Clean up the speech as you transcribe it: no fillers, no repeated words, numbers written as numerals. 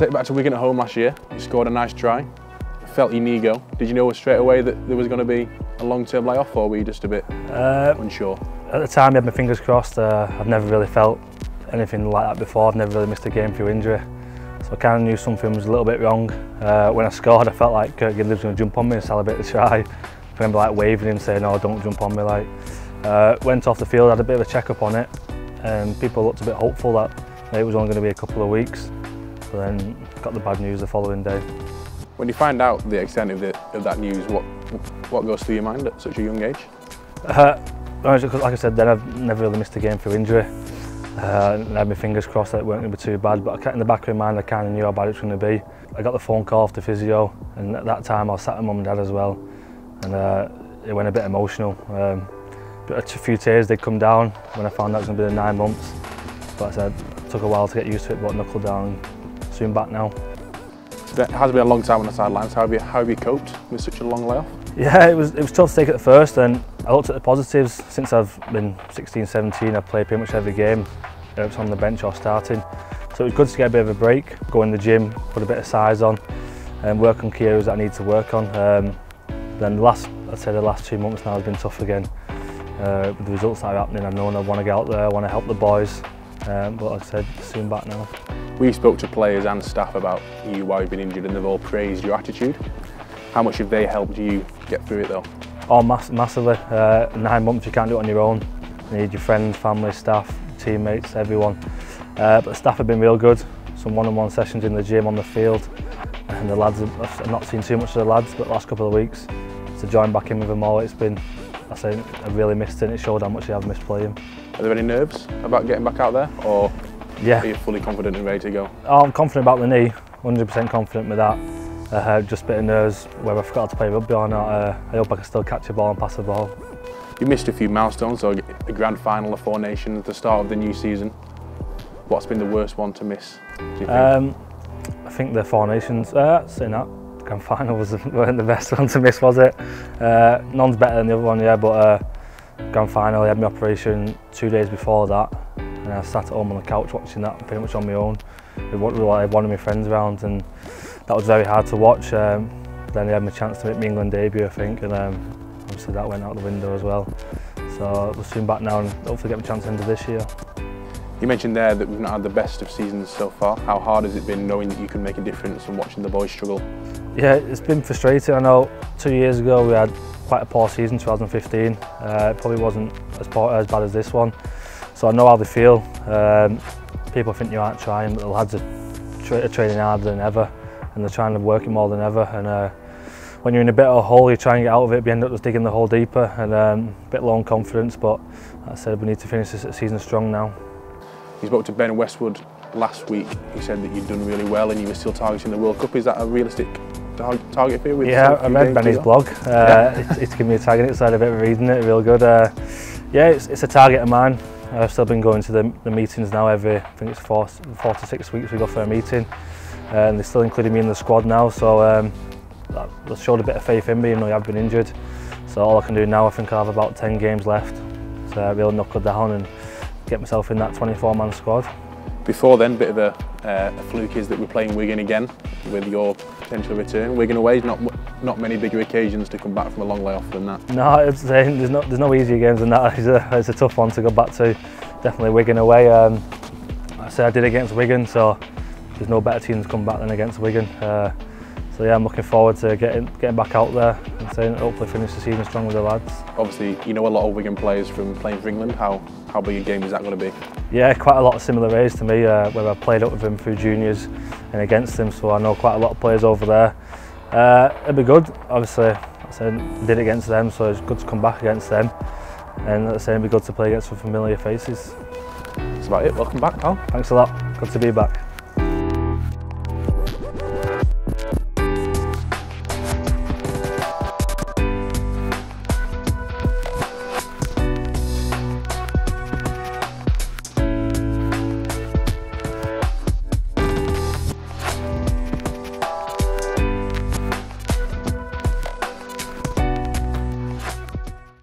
take it back to Wigan at home last year. You scored a nice try. Felt your knee go. Did you know straight away that there was going to be a long-term layoff, or were you just a bit unsure? At the time I had my fingers crossed. I've never really felt anything like that before. I've never really missed a game through injury. So I kind of knew something was a little bit wrong. When I scored I felt like Kurt Gidley was going to jump on me and celebrate the try. I remember like waving him saying, "No, don't jump on me." Went off the field, had a bit of a check-up on it, and people looked a bit hopeful that it was only going to be a couple of weeks. But then got the bad news the following day. When you find out the extent of that news, what goes through your mind at such a young age? Like I said, then I've never really missed a game through injury. And I had my fingers crossed that it weren't going to be too bad, but in the back of my mind I kind of knew how bad it was going to be. I got the phone call off the physio, and at that time I was sat with mum and dad as well, and it went a bit emotional. But a few tears did come down when I found out it was going to be 9 months. But I said it took a while to get used to it, but knuckled down, soon back now. It has been a long time on the sidelines. How have you coped with such a long layoff? Yeah, it was tough to take at first, and I looked at the positives. Since I've been 16, 17, I've played pretty much every game. It's on the bench or starting. So it was good to get a bit of a break, go in the gym, put a bit of size on, and work on key areas that I need to work on. Then I'd say the last 2 months now has been tough again. With the results that are happening, I've known I want to get out there, I want to help the boys. But like I said, soon back now. We spoke to players and staff about you while you've been injured, and they've all praised your attitude. How much have they helped you get through it though? Oh, massively. 9 months, you can't do it on your own. You need your friends, family, staff, teammates, everyone. But the staff have been real good. Some one-on-one sessions in the gym, on the field, and the lads, I've not seen too much of the lads, but the last couple of weeks, to join back in with them all, it's been, I really missed it, and it showed how much I have missed playing. Are there any nerves about getting back out there, or yeah, are you fully confident and ready to go? Oh, I'm confident about the knee, 100% confident with that. Just a bit of nerves whether I forgot to play rugby or not. I hope I can still catch a ball and pass the ball. You missed a few milestones, so a grand final of 4 Nations at the start of the new season. What's been the worst one to miss, do you think? I think the 4 Nations, saying that, the grand final weren't the best one to miss, was it? None's better than the other one, yeah, but grand final, I had my operation 2 days before that, and I sat at home on the couch watching that pretty much on my own. I had one of my friends around, and that was very hard to watch. Then I had my chance to make my England debut, I think, and obviously that went out the window as well. So we're soon back now and hopefully get my chance into this year. You mentioned there that we've not had the best of seasons so far. How hard has it been knowing that you can make a difference and watching the boys struggle? Yeah, it's been frustrating. I know 2 years ago we had quite a poor season, 2015. It probably wasn't as bad as this one. So I know how they feel. People think you aren't trying, but the lads are training harder than ever, and they're trying to work it more than ever. And when you're in a bit of a hole, you try and get out of it, but you end up just digging the hole deeper, and a bit low on confidence. But like I said, we need to finish this season strong now. You spoke to Ben Westwood last week. He said that you'd done really well and you were still targeting the World Cup. Is that a realistic target for you? Yeah, I read Benny's blog. It's given me a tag in it, so I had a bit of reading it, real good. Yeah, it's a target of mine. I've still been going to the meetings now I think it's 4 to 6 weeks we go for a meeting. And they're still including me in the squad now, so that showed a bit of faith in me, even though I've been injured. So all I can do now, I think I have about 10 games left. So I really knuckle down and get myself in that 24-man squad. Before then, bit of a fluke is that we're playing Wigan again with your potential return. Wigan away, not many bigger occasions to come back from a long layoff than that. No, there's no easier games than that. It's a tough one to go back to. Definitely Wigan away. I said I did against Wigan, so there's no better team to come back than against Wigan. So yeah, I'm looking forward to getting back out there and hopefully finish the season strong with the lads. Obviously, you know a lot of Wigan players from playing for England. How big a game is that going to be? Yeah, quite a lot of similar age to me, where I've played up with them through juniors and against them, so I know quite a lot of players over there. It'll be good. Obviously, I said I did it against them, so it's good to come back against them. And at the same, it'll be good to play against some familiar faces. That's about it. Welcome back, pal. Thanks a lot. Good to be back.